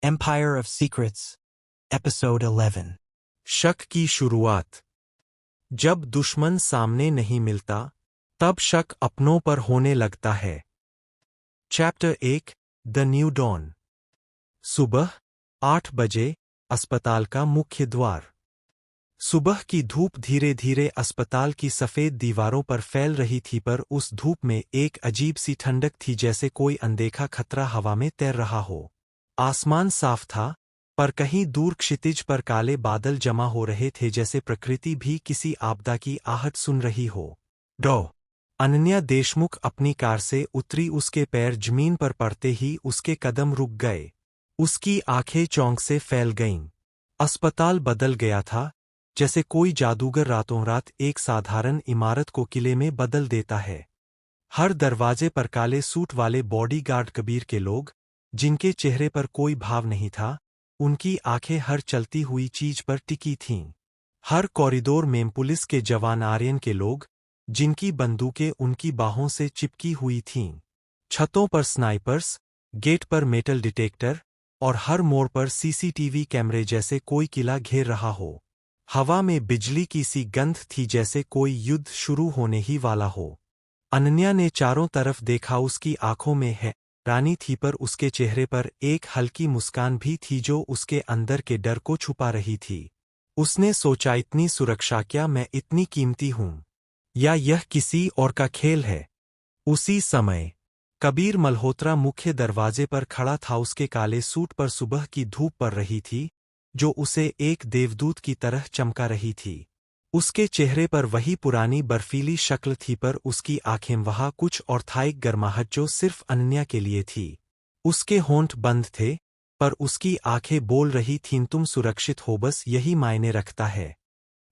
Empire of Secrets, Episode 11. शक की शुरुआत। जब दुश्मन सामने नहीं मिलता तब शक अपनों पर होने लगता है। Chapter 1 the new dawn. सुबह 8 बजे अस्पताल का मुख्य द्वार। सुबह की धूप धीरे धीरे अस्पताल की सफेद दीवारों पर फैल रही थी, पर उस धूप में एक अजीब सी ठंडक थी, जैसे कोई अनदेखा खतरा हवा में तैर रहा हो। आसमान साफ था, पर कहीं दूर क्षितिज पर काले बादल जमा हो रहे थे, जैसे प्रकृति भी किसी आपदा की आहट सुन रही हो। डॉ अनन्या देशमुख अपनी कार से उतरी। उसके पैर जमीन पर पड़ते ही उसके कदम रुक गए। उसकी आंखें चौंक से फैल गईं। अस्पताल बदल गया था, जैसे कोई जादूगर रातों रात एक साधारण इमारत को किले में बदल देता है। हर दरवाजे पर काले सूट वाले बॉडीगार्ड, कबीर के लोग, जिनके चेहरे पर कोई भाव नहीं था। उनकी आंखें हर चलती हुई चीज पर टिकी थीं। हर कॉरिडोर में पुलिस के जवान, आर्यन के लोग, जिनकी बंदूकें उनकी बाहों से चिपकी हुई थीं। छतों पर स्नाइपर्स, गेट पर मेटल डिटेक्टर, और हर मोड़ पर सीसीटीवी कैमरे, जैसे कोई किला घेर रहा हो। हवा में बिजली की सी गंध थी, जैसे कोई युद्ध शुरू होने ही वाला हो। अनन्या ने चारों तरफ देखा। उसकी आंखों में हैरानी थी, पर उसके चेहरे पर एक हल्की मुस्कान भी थी, जो उसके अंदर के डर को छुपा रही थी। उसने सोचा, इतनी सुरक्षा, क्या मैं इतनी कीमती हूं, या यह किसी और का खेल है? उसी समय कबीर मल्होत्रा मुख्य दरवाजे पर खड़ा था। उसके काले सूट पर सुबह की धूप पड़ रही थी, जो उसे एक देवदूत की तरह चमका रही थी। उसके चेहरे पर वही पुरानी बर्फीली शक्ल थी, पर उसकी आंखें वहाँ कुछ और था, एक गर्माहट जो सिर्फ अनन्या के लिए थी। उसके होंठ बंद थे, पर उसकी आंखें बोल रही थीं, तुम सुरक्षित हो, बस यही मायने रखता है।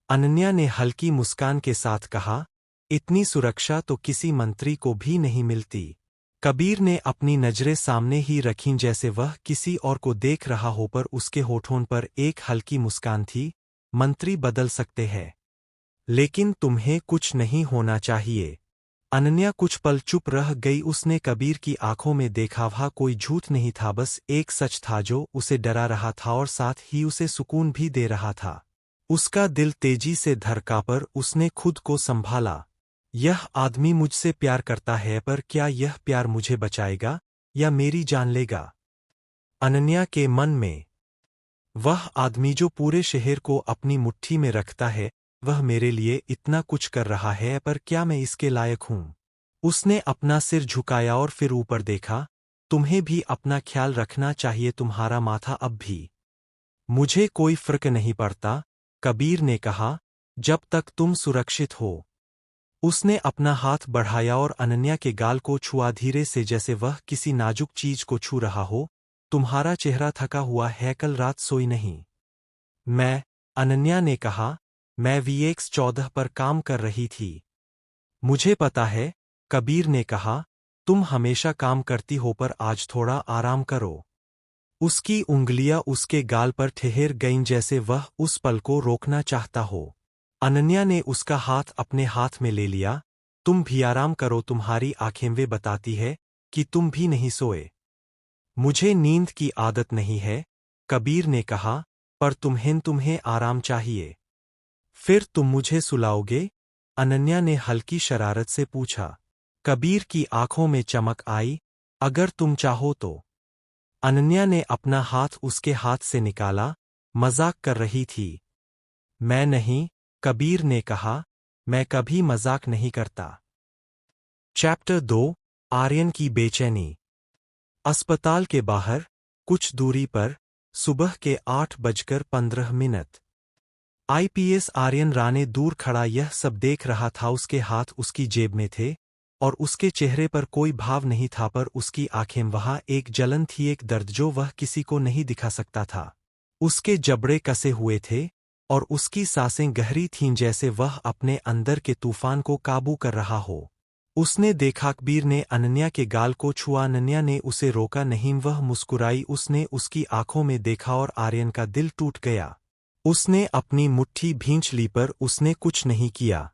अनन्या ने हल्की मुस्कान के साथ कहा, इतनी सुरक्षा तो किसी मंत्री को भी नहीं मिलती। कबीर ने अपनी नजरें सामने ही रखीं, जैसे वह किसी और को देख रहा हो, पर उसके होठों पर एक हल्की मुस्कान थी। मंत्री बदल सकते हैं, लेकिन तुम्हें कुछ नहीं होना चाहिए। अनन्या कुछ पल चुप रह गई। उसने कबीर की आंखों में देखा, वह कोई झूठ नहीं था, बस एक सच था जो उसे डरा रहा था और साथ ही उसे सुकून भी दे रहा था। उसका दिल तेजी से धड़का, पर उसने खुद को संभाला। यह आदमी मुझसे प्यार करता है, पर क्या यह प्यार मुझे बचाएगा या मेरी जान लेगा? अनन्या के मन में वह आदमी जो पूरे शहर को अपनी मुट्ठी में रखता है, वह मेरे लिए इतना कुछ कर रहा है, पर क्या मैं इसके लायक हूं? उसने अपना सिर झुकाया और फिर ऊपर देखा। तुम्हें भी अपना ख्याल रखना चाहिए, तुम्हारा माथा अब भी। मुझे कोई फर्क नहीं पड़ता, कबीर ने कहा, जब तक तुम सुरक्षित हो। उसने अपना हाथ बढ़ाया और अनन्या के गाल को छुआ धीरे से, जैसे वह किसी नाजुक चीज को छू रहा हो। तुम्हारा चेहरा थका हुआ है, कल रात सोई नहीं। अनन्या ने कहा, मैं VX-14 पर काम कर रही थी। मुझे पता है, कबीर ने कहा, तुम हमेशा काम करती हो, पर आज थोड़ा आराम करो। उसकी उंगलियां उसके गाल पर ठहर गईं, जैसे वह उस पल को रोकना चाहता हो। अनन्या ने उसका हाथ अपने हाथ में ले लिया। तुम भी आराम करो, तुम्हारी आंखें वे बताती है कि तुम भी नहीं सोए। मुझे नींद की आदत नहीं है, कबीर ने कहा, पर तुम्हें आराम चाहिए। फिर तुम मुझे सुलाओगे? अनन्या ने हल्की शरारत से पूछा। कबीर की आंखों में चमक आई, अगर तुम चाहो तो। अनन्या ने अपना हाथ उसके हाथ से निकाला। मजाक कर रही थी? मैं नहीं, कबीर ने कहा, मैं कभी मजाक नहीं करता। चैप्टर 2 आर्यन की बेचैनी। अस्पताल के बाहर कुछ दूरी पर सुबह के 8:15 IPS आर्यन राणे दूर खड़ा यह सब देख रहा था। उसके हाथ उसकी जेब में थे और उसके चेहरे पर कोई भाव नहीं था, पर उसकी आंखें वहाँ एक जलन थी, एक दर्द जो वह किसी को नहीं दिखा सकता था। उसके जबड़े कसे हुए थे और उसकी सांसें गहरी थीं, जैसे वह अपने अंदर के तूफान को काबू कर रहा हो। उसने देखा, कबीर ने अनन्या के गाल को छुआ। अनन्या ने उसे रोका नहीं, वह मुस्कुराई। उसने उसकी आंखों में देखा और आर्यन का दिल टूट गया। उसने अपनी मुट्ठी भींच ली, पर उसने कुछ नहीं किया।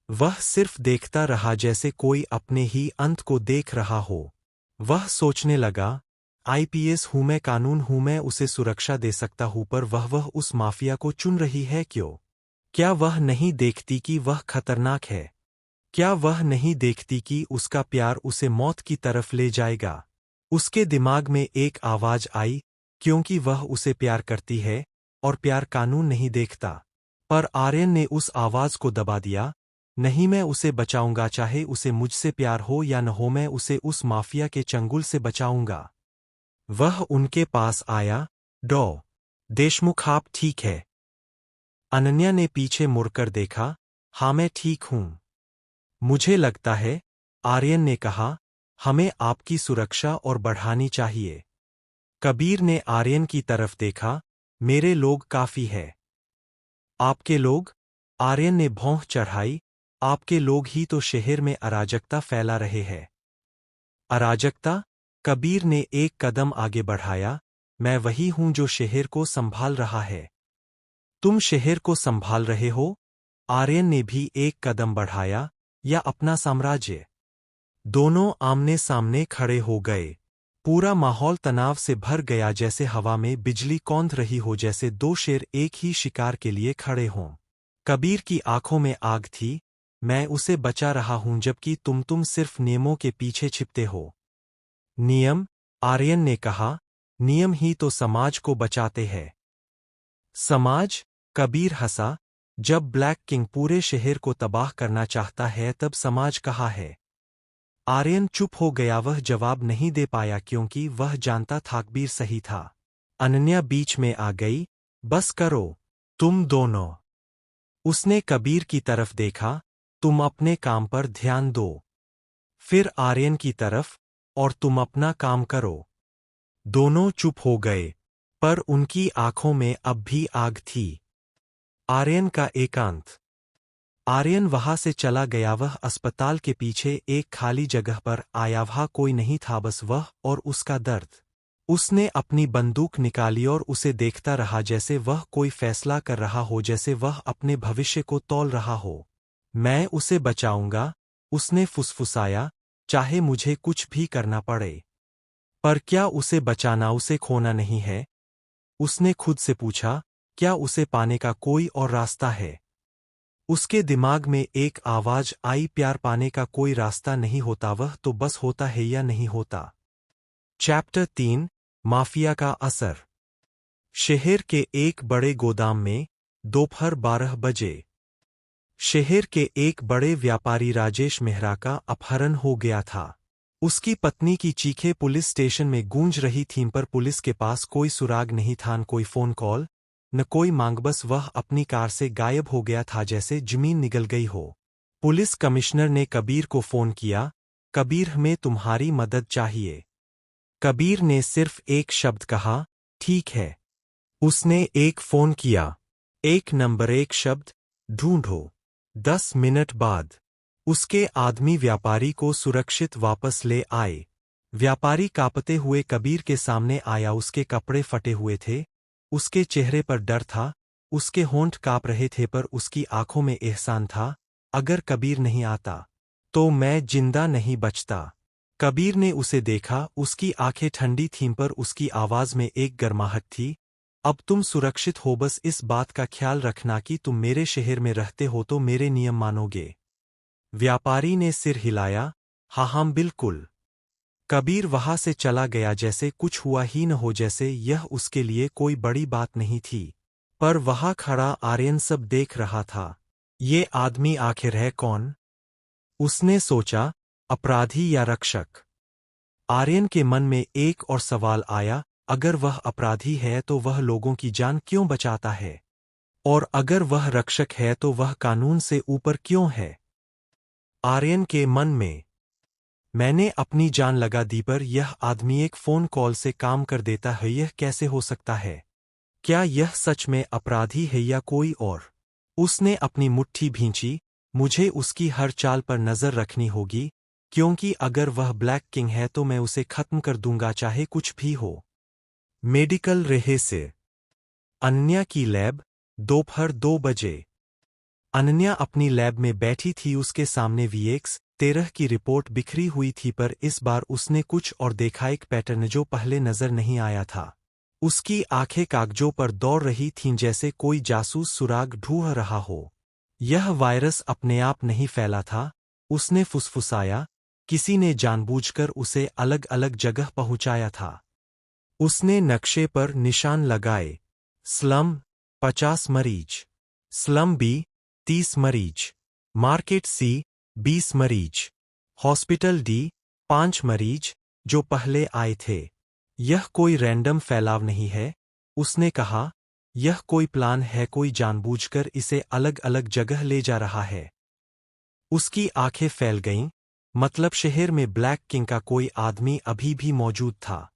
वह सिर्फ देखता रहा, जैसे कोई अपने ही अंत को देख रहा हो। वह सोचने लगा, आईपीएस हूं मैं, कानून हूं मैं, उसे सुरक्षा दे सकता हूं, पर वह उस माफिया को चुन रही है क्यों? क्या वह नहीं देखती कि वह खतरनाक है? क्या वह नहीं देखती कि उसका प्यार उसे मौत की तरफ ले जाएगा? उसके दिमाग में एक आवाज आई, क्योंकि वह उसे प्यार करती है, और प्यार कानून नहीं देखता। पर आर्यन ने उस आवाज को दबा दिया। नहीं, मैं उसे बचाऊंगा, चाहे उसे मुझसे प्यार हो या न हो, मैं उसे उस माफिया के चंगुल से बचाऊंगा। वह उनके पास आया। डॉ देशमुख, आप ठीक है? अनन्या ने पीछे मुड़कर देखा। हाँ, मैं ठीक हूं। मुझे लगता है, आर्यन ने कहा, हमें आपकी सुरक्षा और बढ़ानी चाहिए। कबीर ने आर्यन की तरफ देखा। मेरे लोग काफी है। आपके लोग? आर्यन ने भौं चढ़ाई। आपके लोग ही तो शहर में अराजकता फैला रहे हैं। अराजकता? कबीर ने एक कदम आगे बढ़ाया। मैं वही हूं जो शहर को संभाल रहा है। तुम शहर को संभाल रहे हो? आर्यन ने भी एक कदम बढ़ाया। या अपना साम्राज्य? दोनों आमने सामने खड़े हो गए। पूरा माहौल तनाव से भर गया, जैसे हवा में बिजली कौंध रही हो, जैसे दो शेर एक ही शिकार के लिए खड़े हों। कबीर की आंखों में आग थी। मैं उसे बचा रहा हूं, जबकि तुम सिर्फ नियमों के पीछे छिपते हो। नियम? आर्यन ने कहा। नियम ही तो समाज को बचाते हैं। समाज? कबीर हंसा। जब ब्लैक किंग पूरे शहर को तबाह करना चाहता है, तब समाज कहाँ है? आर्यन चुप हो गया। वह जवाब नहीं दे पाया, क्योंकि वह जानता था कबीर सही था। अनन्या बीच में आ गई। बस करो, तुम दोनों। उसने कबीर की तरफ देखा। तुम अपने काम पर ध्यान दो। फिर आर्यन की तरफ। और तुम अपना काम करो। दोनों चुप हो गए, पर उनकी आंखों में अब भी आग थी। आर्यन का एकांत। आर्यन वहां से चला गया। वह अस्पताल के पीछे एक खाली जगह पर आया। वहां कोई नहीं था, बस वह और उसका दर्द। उसने अपनी बंदूक निकाली और उसे देखता रहा, जैसे वह कोई फैसला कर रहा हो, जैसे वह अपने भविष्य को तौल रहा हो। मैं उसे बचाऊंगा, उसने फुसफुसाया, चाहे मुझे कुछ भी करना पड़े। पर क्या उसे बचाना उसे खोना नहीं है? उसने खुद से पूछा। क्या उसे पाने का कोई और रास्ता है? उसके दिमाग में एक आवाज आई, प्यार पाने का कोई रास्ता नहीं होता, वह तो बस होता है या नहीं होता। चैप्टर 3, माफिया का असर। शहर के एक बड़े गोदाम में दोपहर 12 बजे। शहर के एक बड़े व्यापारी राजेश मेहरा का अपहरण हो गया था। उसकी पत्नी की चीखें पुलिस स्टेशन में गूंज रही थीं, पर पुलिस के पास कोई सुराग नहीं था, न कोई फोन कॉल, न कोई मांग। बस वह अपनी कार से गायब हो गया था, जैसे जमीन निगल गई हो। पुलिस कमिश्नर ने कबीर को फोन किया। कबीर, हमें तुम्हारी मदद चाहिए। कबीर ने सिर्फ एक शब्द कहा, ठीक है। उसने एक फोन किया। एक नंबर, एक शब्द, ढूंढो। 10 मिनट बाद उसके आदमी व्यापारी को सुरक्षित वापस ले आए। व्यापारी कांपते हुए कबीर के सामने आया। उसके कपड़े फटे हुए थे, उसके चेहरे पर डर था, उसके होंठ कांप रहे थे, पर उसकी आंखों में एहसान था। अगर कबीर नहीं आता तो मैं जिंदा नहीं बचता। कबीर ने उसे देखा। उसकी आंखें ठंडी थीं, पर उसकी आवाज में एक गर्माहट थी। अब तुम सुरक्षित हो, बस इस बात का ख्याल रखना कि तुम मेरे शहर में रहते हो तो मेरे नियम मानोगे। व्यापारी ने सिर हिलाया। हाँ, बिल्कुल। कबीर वहां से चला गया, जैसे कुछ हुआ ही न हो, जैसे यह उसके लिए कोई बड़ी बात नहीं थी। पर वहां खड़ा आर्यन सब देख रहा था। ये आदमी आखिर है कौन? उसने सोचा। अपराधी या रक्षक? आर्यन के मन में एक और सवाल आया। अगर वह अपराधी है तो वह लोगों की जान क्यों बचाता है? और अगर वह रक्षक है तो वह कानून से ऊपर क्यों है? आर्यन के मन में, मैंने अपनी जान लगा दी, पर यह आदमी एक फोन कॉल से काम कर देता है, यह कैसे हो सकता है? क्या यह सच में अपराधी है या कोई और? उसने अपनी मुट्ठी भींची। मुझे उसकी हर चाल पर नजर रखनी होगी, क्योंकि अगर वह ब्लैक किंग है तो मैं उसे खत्म कर दूंगा, चाहे कुछ भी हो। मेडिकल रहस्य। अनन्या की लैब। दोपहर 2 बजे। अनन्या अपनी लैब में बैठी थी। उसके सामने वीएक्स 13 की रिपोर्ट बिखरी हुई थी, पर इस बार उसने कुछ और देखा, एक पैटर्न जो पहले नजर नहीं आया था। उसकी आंखें कागजों पर दौड़ रही थीं, जैसे कोई जासूस सुराग ढूंढ रहा हो। यह वायरस अपने आप नहीं फैला था, उसने फुसफुसाया, किसी ने जानबूझकर उसे अलग अलग जगह पहुंचाया था। उसने नक्शे पर निशान लगाए। स्लम 50 मरीज, स्लम बी 30 मरीज, मार्केट सी 20 मरीज, हॉस्पिटल डी 5 मरीज जो पहले आए थे। यह कोई रैंडम फैलाव नहीं है, उसने कहा, यह कोई प्लान है, कोई जानबूझकर इसे अलग अलग जगह ले जा रहा है। उसकी आंखें फैल गईं, मतलब शहर में ब्लैक किंग का कोई आदमी अभी भी मौजूद था।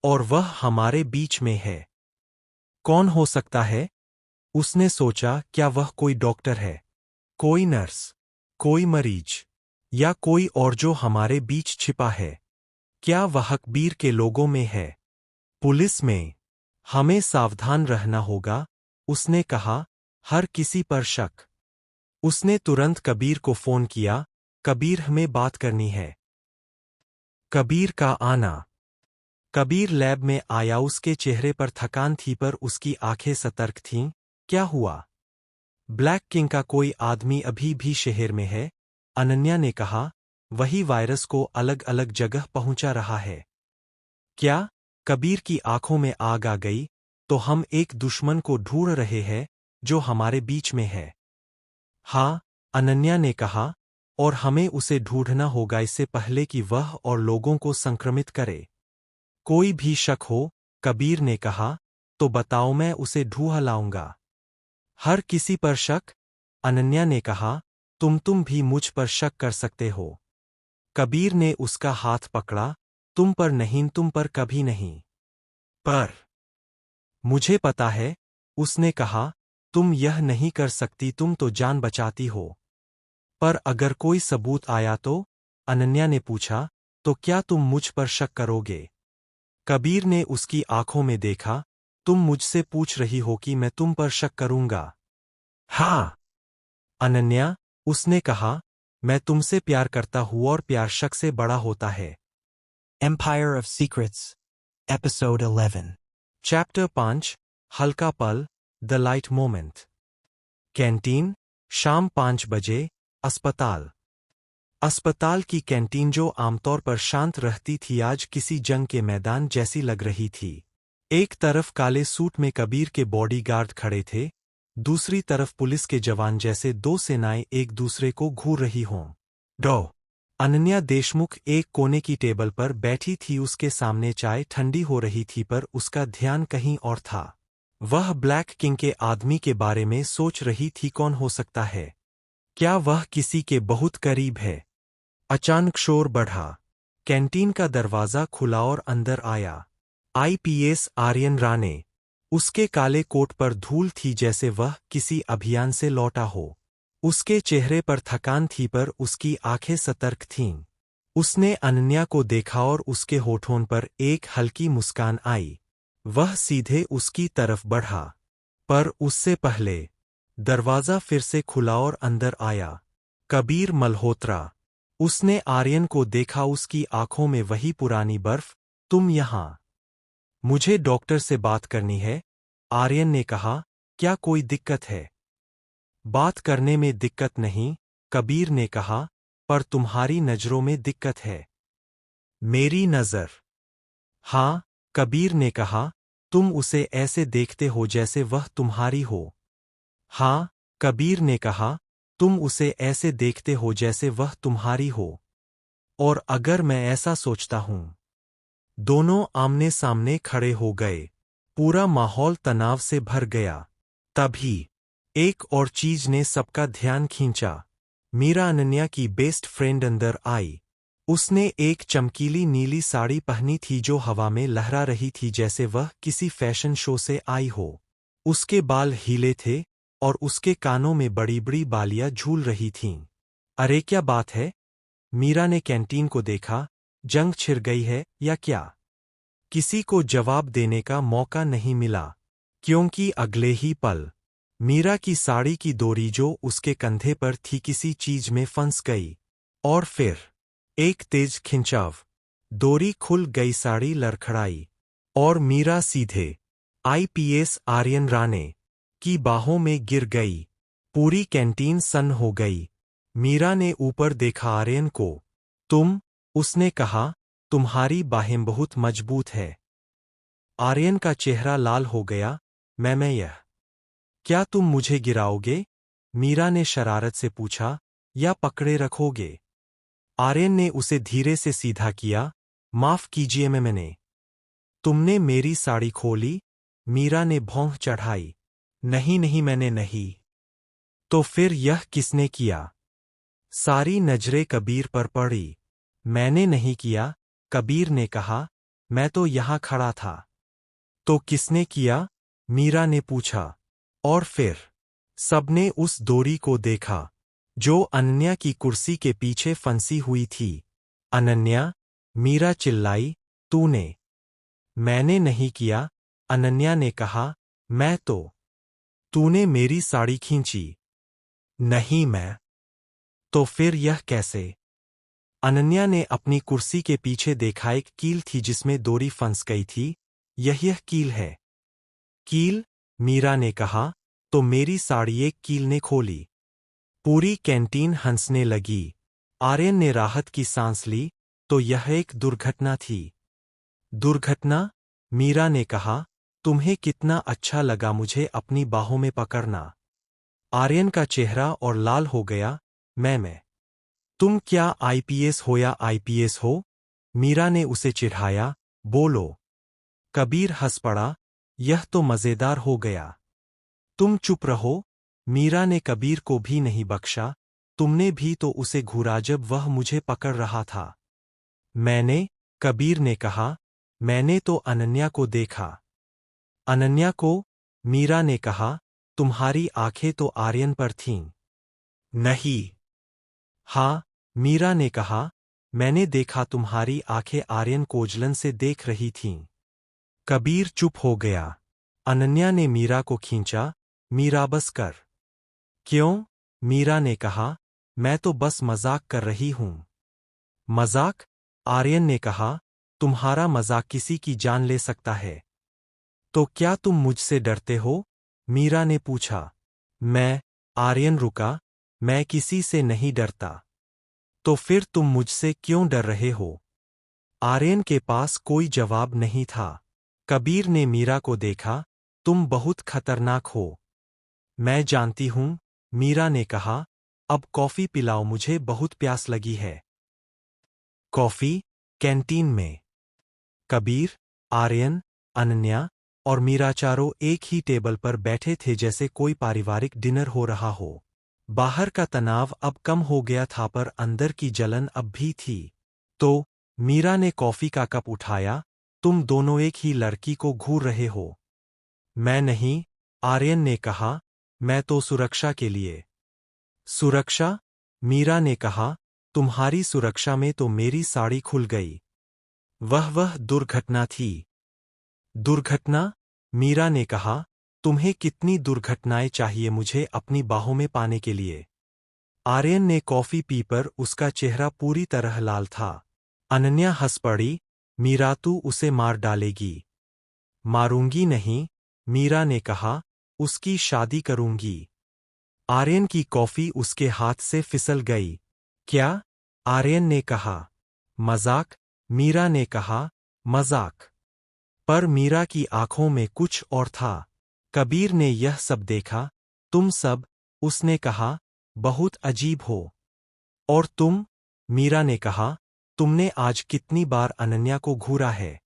और वह हमारे बीच में है। कौन हो सकता है? उसने सोचा, क्या वह कोई डॉक्टर है, कोई नर्स, कोई मरीज, या कोई और जो हमारे बीच छिपा है? क्या वह कबीर के लोगों में है, पुलिस में? हमें सावधान रहना होगा, उसने कहा, हर किसी पर शक। उसने तुरंत कबीर को फोन किया, कबीर, हमें बात करनी है। कबीर का आना। कबीर लैब में आया, उसके चेहरे पर थकान थी, पर उसकी आंखें सतर्क थीं। क्या हुआ? ब्लैक किंग का कोई आदमी अभी भी शहर में है, अनन्या ने कहा, वही वायरस को अलग अलग जगह पहुंचा रहा है। क्या? कबीर की आंखों में आग आ गई। तो हम एक दुश्मन को ढूंढ रहे हैं, जो हमारे बीच में है। हाँ, अनन्या ने कहा, और हमें उसे ढूंढना होगा इससे पहले कि वह और लोगों को संक्रमित करे। कोई भी शक हो, कबीर ने कहा, तो बताओ, मैं उसे ढूंढ लाऊंगा। हर किसी पर शक? अनन्या ने कहा, तुम भी मुझ पर शक कर सकते हो। कबीर ने उसका हाथ पकड़ा, तुम पर नहीं, तुम पर कभी नहीं। पर मुझे पता है, उसने कहा, तुम यह नहीं कर सकती, तुम तो जान बचाती हो। पर अगर कोई सबूत आया तो? अनन्या ने पूछा, तो क्या तुम मुझ पर शक करोगे? कबीर ने उसकी आंखों में देखा, तुम मुझसे पूछ रही हो कि मैं तुम पर शक करूंगा? हाँ। अनन्या, उसने कहा, मैं तुमसे प्यार करता हूं और प्यार शक से बड़ा होता है। Empire of Secrets, Episode 11. Chapter 5, हल्का पल, द लाइट मोमेंट। कैंटीन, शाम 5 बजे, अस्पताल। अस्पताल की कैंटीन, जो आमतौर पर शांत रहती थी, आज किसी जंग के मैदान जैसी लग रही थी। एक तरफ काले सूट में कबीर के बॉडीगार्ड खड़े थे, दूसरी तरफ पुलिस के जवान, जैसे दो सेनाएं एक दूसरे को घूर रही हों। डॉ अनन्या देशमुख एक कोने की टेबल पर बैठी थी, उसके सामने चाय ठंडी हो रही थी, पर उसका ध्यान कहीं और था। वह ब्लैक किंग के आदमी के बारे में सोच रही थी, कौन हो सकता है? क्या वह किसी के बहुत करीब है? अचानक शोर बढ़ा। कैंटीन का दरवाजा खुला और अंदर आया आईपीएस आर्यन राणे। उसके काले कोट पर धूल थी, जैसे वह किसी अभियान से लौटा हो। उसके चेहरे पर थकान थी, पर उसकी आंखें सतर्क थीं। उसने अनन्या को देखा और उसके होठों पर एक हल्की मुस्कान आई। वह सीधे उसकी तरफ बढ़ा, पर उससे पहले दरवाजा फिर से खुला और अंदर आया कबीर मल्होत्रा। उसने आर्यन को देखा, उसकी आंखों में वही पुरानी बर्फ। तुम यहां? मुझे डॉक्टर से बात करनी है, आर्यन ने कहा। क्या कोई दिक्कत है? बात करने में दिक्कत नहीं, कबीर ने कहा, पर तुम्हारी नजरों में दिक्कत है। मेरी नजर? हाँ, कबीर ने कहा, तुम उसे ऐसे देखते हो जैसे वह तुम्हारी हो। हाँ, कबीर ने कहा, तुम उसे ऐसे देखते हो जैसे वह तुम्हारी हो। और अगर मैं ऐसा सोचता हूं? दोनों आमने सामने खड़े हो गए। पूरा माहौल तनाव से भर गया। तभी एक और चीज ने सबका ध्यान खींचा। मीरा, अनन्या की बेस्ट फ्रेंड, अंदर आई। उसने एक चमकीली नीली साड़ी पहनी थी, जो हवा में लहरा रही थी, जैसे वह किसी फैशन शो से आई हो। उसके बाल हीले थे, और उसके कानों में बड़ी बड़ी बालियां झूल रही थीं। अरे क्या बात है? मीरा ने कैंटीन को देखा। जंग छिड़ गई है या क्या? किसी को जवाब देने का मौका नहीं मिला, क्योंकि अगले ही पल मीरा की साड़ी की डोरी जो उसके कंधे पर थी, किसी चीज में फंस गई और फिर एक तेज खिंचाव, डोरी खुल गई, साड़ी लड़खड़ाई और मीरा सीधे आईपीएस आर्यन राणे की बाहों में गिर गई। पूरी कैंटीन सन्न हो गई। मीरा ने ऊपर देखा आर्यन को। तुम, उसने कहा, तुम्हारी बाहें बहुत मजबूत है। आर्यन का चेहरा लाल हो गया। मैं यह, क्या तुम मुझे गिराओगे? मीरा ने शरारत से पूछा, या पकड़े रखोगे? आर्यन ने उसे धीरे से सीधा किया। माफ कीजिए, मैंने, तुमने मेरी साड़ी खोली? मीरा ने भौं चढ़ाई। नहीं नहीं, मैंने नहीं। तो फिर यह किसने किया? सारी नजरें कबीर पर पड़ी। मैंने नहीं किया, कबीर ने कहा, मैं तो यहां खड़ा था। तो किसने किया? मीरा ने पूछा। और फिर सबने उस डोरी को देखा जो अनन्या की कुर्सी के पीछे फंसी हुई थी। अनन्या, मीरा चिल्लाई, तूने? मैंने नहीं किया, अनन्या ने कहा, मैं तो। तूने मेरी साड़ी खींची। नहीं, मैं। तो फिर यह कैसे? अनन्या ने अपनी कुर्सी के पीछे देखा। एक कील थी जिसमें डोरी फंस गई थी। यह कील है। कील? मीरा ने कहा, तो मेरी साड़ी एक कील ने खोली। पूरी कैंटीन हंसने लगी। आर्यन ने राहत की सांस ली। तो यह एक दुर्घटना थी। दुर्घटना? मीरा ने कहा, तुम्हें कितना अच्छा लगा मुझे अपनी बाहों में पकड़ना। आर्यन का चेहरा और लाल हो गया। मैं। तुम क्या आईपीएस हो या आईपीएस हो? मीरा ने उसे चिढ़ाया। बोलो। कबीर हंस पड़ा। यह तो मजेदार हो गया। तुम चुप रहो। मीरा ने कबीर को भी नहीं बख्शा। तुमने भी तो उसे घूरा जब वह मुझे पकड़ रहा था। मैंने? कबीर ने कहा, मैंने तो अनन्या को देखा। अनन्या को? मीरा ने कहा, तुम्हारी आंखें तो आर्यन पर थीं। नहीं। हाँ, मीरा ने कहा, मैंने देखा, तुम्हारी आंखें आर्यन को जलन से देख रही थीं। कबीर चुप हो गया। अनन्या ने मीरा को खींचा। मीरा, बस कर। क्यों? मीरा ने कहा, मैं तो बस मजाक कर रही हूं। मजाक? आर्यन ने कहा, तुम्हारा मजाक किसी की जान ले सकता है। तो क्या तुम मुझसे डरते हो? मीरा ने पूछा। मैं? आर्यन रुका। मैं किसी से नहीं डरता। तो फिर तुम मुझसे क्यों डर रहे हो? आर्यन के पास कोई जवाब नहीं था। कबीर ने मीरा को देखा। तुम बहुत खतरनाक हो। मैं जानती हूं, मीरा ने कहा। अब कॉफी पिलाओ, मुझे बहुत प्यास लगी है। कॉफी? कैंटीन में। कबीर, आर्यन, अनन्या और मीरा चारों एक ही टेबल पर बैठे थे जैसे कोई पारिवारिक डिनर हो रहा हो। बाहर का तनाव अब कम हो गया था पर अंदर की जलन अब भी थी। तो मीरा ने कॉफी का कप उठाया। तुम दोनों एक ही लड़की को घूर रहे हो। मैं नहीं, आर्यन ने कहा, मैं तो सुरक्षा के लिए। सुरक्षा? मीरा ने कहा, तुम्हारी सुरक्षा में तो मेरी साड़ी खुल गई। वह दुर्घटना थी। दुर्घटना? मीरा ने कहा, तुम्हें कितनी दुर्घटनाएं चाहिए मुझे अपनी बाहों में पाने के लिए? आर्यन ने कॉफी पी पर उसका चेहरा पूरी तरह लाल था। अनन्या हंस पड़ी। मीरा, तू उसे मार डालेगी। मारूंगी नहीं, मीरा ने कहा, उसकी शादी करूंगी। आर्यन की कॉफी उसके हाथ से फिसल गई। क्या? आर्यन ने कहा। मजाक? मीरा ने कहा, मजाक। पर मीरा की आंखों में कुछ और था। कबीर ने यह सब देखा। तुम सब, उसने कहा, बहुत अजीब हो। और तुम? मीरा ने कहा, तुमने आज कितनी बार अनन्या को घूरा है?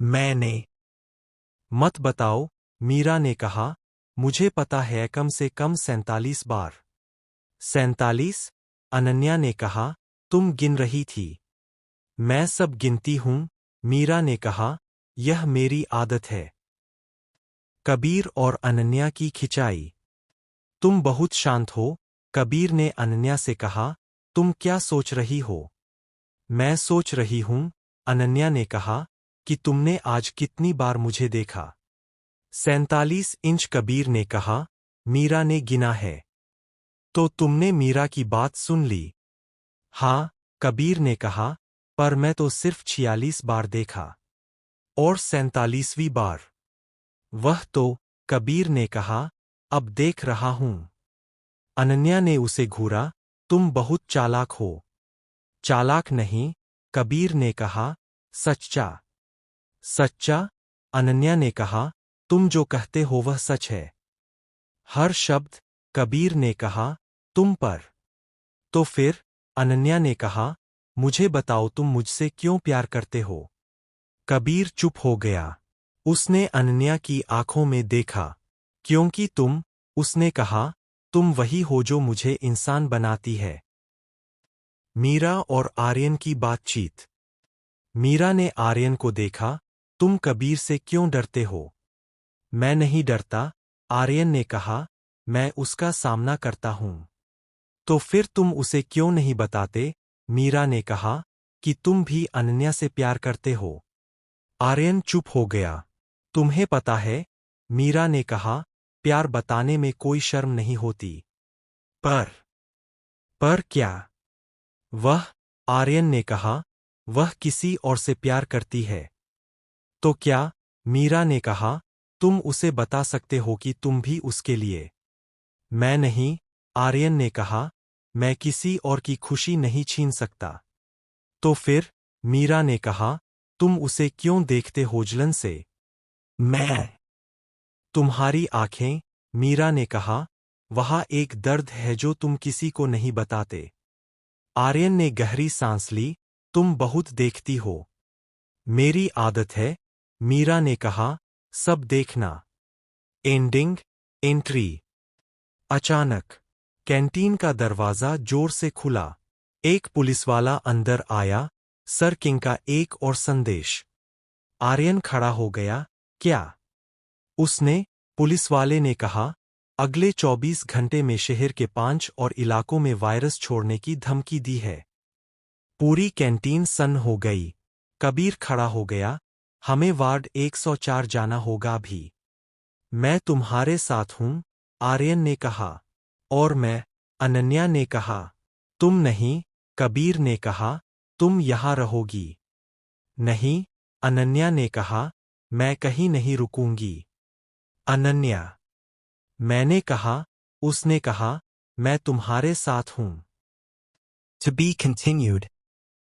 मैंने। मत बताओ, मीरा ने कहा, मुझे पता है, कम से कम 47 बार। 47? अनन्या ने कहा, तुम गिन रही थी। मैं सब गिनती हूं, मीरा ने कहा, यह मेरी आदत है। कबीर और अनन्या की खिंचाई। तुम बहुत शांत हो, कबीर ने अनन्या से कहा, तुम क्या सोच रही हो? मैं सोच रही हूं, अनन्या ने कहा, कि तुमने आज कितनी बार मुझे देखा। 47 इंच, कबीर ने कहा, मीरा ने गिना है। तो तुमने मीरा की बात सुन ली? हाँ, कबीर ने कहा, पर मैं तो सिर्फ 46 बार देखा। और 47वीं बार। वह तो, कबीर ने कहा, अब देख रहा हूं। अनन्या ने उसे घूरा, तुम बहुत चालाक हो। चालाक नहीं, कबीर ने कहा, सच्चा। सच्चा, अनन्या ने कहा, तुम जो कहते हो वह सच है। हर शब्द, कबीर ने कहा, तुम पर। तो फिर, अनन्या ने कहा, मुझे बताओ तुम मुझसे क्यों प्यार करते हो। कबीर चुप हो गया। उसने अनन्या की आंखों में देखा। क्योंकि तुम, उसने कहा, तुम वही हो जो मुझे इंसान बनाती है। मीरा और आर्यन की बातचीत। मीरा ने आर्यन को देखा, तुम कबीर से क्यों डरते हो। मैं नहीं डरता, आर्यन ने कहा, मैं उसका सामना करता हूं। तो फिर तुम उसे क्यों नहीं बताते, मीरा ने कहा, कि तुम भी अनन्या से प्यार करते हो। आर्यन चुप हो गया। तुम्हें पता है, मीरा ने कहा, प्यार बताने में कोई शर्म नहीं होती। पर क्या? वह, आर्यन ने कहा, वह किसी और से प्यार करती है। तो क्या? मीरा ने कहा, तुम उसे बता सकते हो कि तुम भी उसके लिए। मैं नहीं, आर्यन ने कहा, मैं किसी और की खुशी नहीं छीन सकता। तो फिर, मीरा ने कहा, तुम उसे क्यों देखते हो जलन से। मैं। तुम्हारी आंखें, मीरा ने कहा, वहाँ एक दर्द है जो तुम किसी को नहीं बताते। आर्यन ने गहरी सांस ली, तुम बहुत देखती हो। मेरी आदत है, मीरा ने कहा, सब देखना। Ending, entry. अचानक, कैंटीन का दरवाजा जोर से खुला। एक पुलिसवाला अंदर आया, सर किंग का एक और संदेश। आर्यन खड़ा हो गया, क्या? उसने, पुलिसवाले ने कहा, अगले 24 घंटे में शहर के 5 और इलाकों में वायरस छोड़ने की धमकी दी है। पूरी कैंटीन सन्न हो गई। कबीर खड़ा हो गया, हमें वार्ड 104 जाना होगा भी। मैं तुम्हारे साथ हूं, आर्यन ने कहा। और मैं, अनन्या ने कहा। तुम नहीं, कबीर ने कहा, तुम यहां रहोगी। नहीं, अनन्या ने कहा, मैं कहीं नहीं रुकूंगी। अनन्या। मैंने कहा, उसने कहा, मैं तुम्हारे साथ हूं। To be continued.